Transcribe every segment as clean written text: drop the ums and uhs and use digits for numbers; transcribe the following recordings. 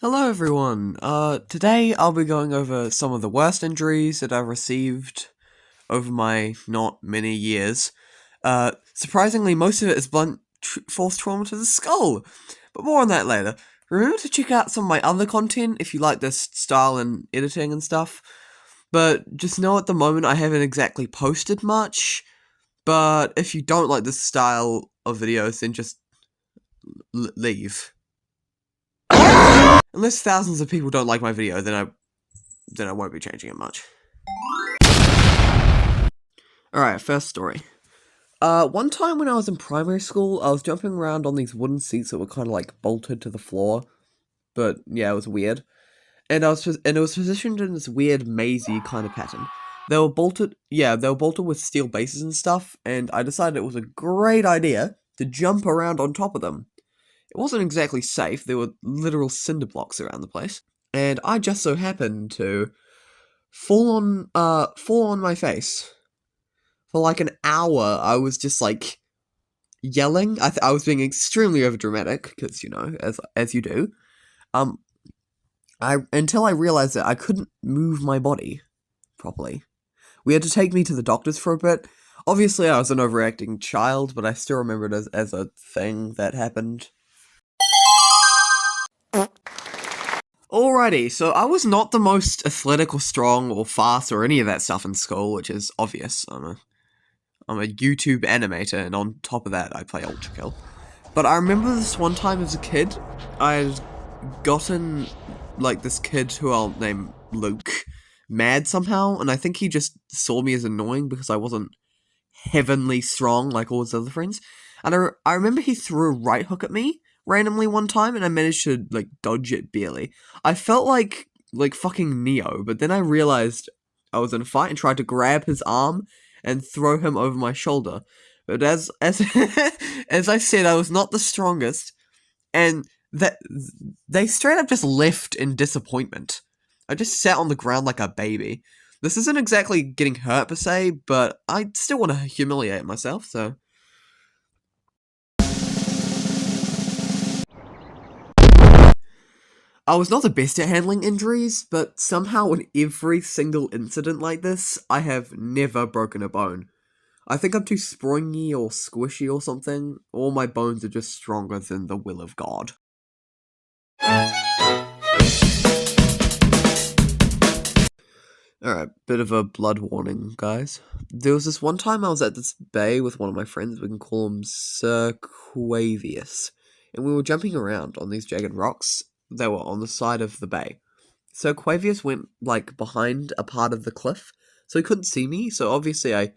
Hello everyone. Today I'll be going over some of the worst injuries that I've received over my not many years. Surprisingly, most of it is blunt force trauma to the skull, but more on that later. Remember to check out some of my other content if you like this style and editing and stuff. But just know at the moment I haven't exactly posted much. But if you don't like this style of videos, then just leave. Unless thousands of people don't like my video, then I won't be changing it much. Alright, first story. One time when I was in primary school, I was jumping around on these wooden seats that were kind of like bolted to the floor. But yeah, it was weird. And it was positioned in this weird mazy kind of pattern. They were bolted with steel bases and stuff, and I decided it was a great idea to jump around on top of them. It wasn't exactly safe, there were literal cinder blocks around the place. And I just so happened to fall on my face. For like an hour, I was just like yelling. I was being extremely overdramatic because as you do. Until I realized that I couldn't move my body properly. We had to take me to the doctors for a bit. Obviously, I was an overreacting child, but I still remember it as a thing that happened. Alrighty, so I was not the most athletic or strong or fast or any of that stuff in school, which is obvious. I'm a YouTube animator, and on top of that, I play Ultra Kill. But I remember this one time as a kid, I had gotten, like, this kid who I'll name Luke mad somehow, and I think he just saw me as annoying because I wasn't heavenly strong like all his other friends. And I remember he threw a right hook at me randomly one time, and I managed to, like, dodge it barely. I felt like fucking Neo, but then I realized I was in a fight and tried to grab his arm and throw him over my shoulder. But as as I said, I was not the strongest, and that they straight up just left in disappointment. I just sat on the ground like a baby. This isn't exactly getting hurt per se, but I still want to humiliate myself, so. I was not the best at handling injuries, but somehow in every single incident like this, I have never broken a bone. I think I'm too springy or squishy or something. All my bones are just stronger than the will of God. Alright, bit of a blood warning, guys. There was this one time I was at this bay with one of my friends, we can call him Sir Quavius, and we were jumping around on these jagged rocks that were on the side of the bay. So Quavius went, like, behind a part of the cliff, so he couldn't see me, so obviously I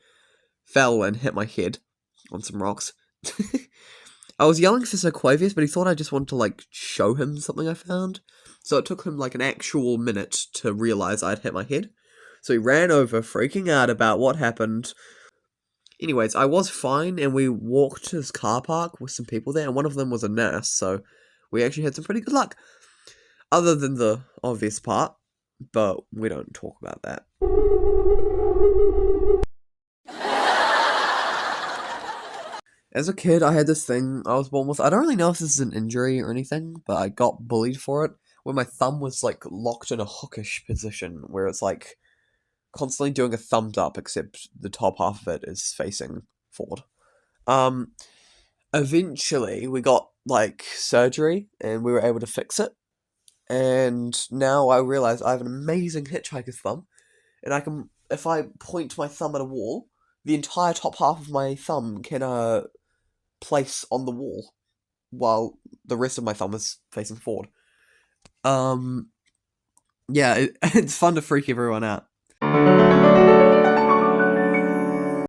fell and hit my head on some rocks. I was yelling for Sir Quavius, but he thought I just wanted to, like, show him something I found, so it took him, like, an actual minute to realize I'd hit my head. So he ran over, freaking out about what happened. Anyways, I was fine, and we walked to this car park with some people there, and one of them was a nurse, so we actually had some pretty good luck. Other than the obvious part, but we don't talk about that. As a kid, I had this thing I was born with. I don't really know if this is an injury or anything, but I got bullied for it, where my thumb was, like, locked in a hookish position, where it's, like, constantly doing a thumbs up, except the top half of it is facing forward. Eventually, we got, like, surgery, and we were able to fix it. And now I realize I have an amazing hitchhiker's thumb, and I can, if I point my thumb at a wall, the entire top half of my thumb can, place on the wall, while the rest of my thumb is facing forward. Yeah, it's fun to freak everyone out.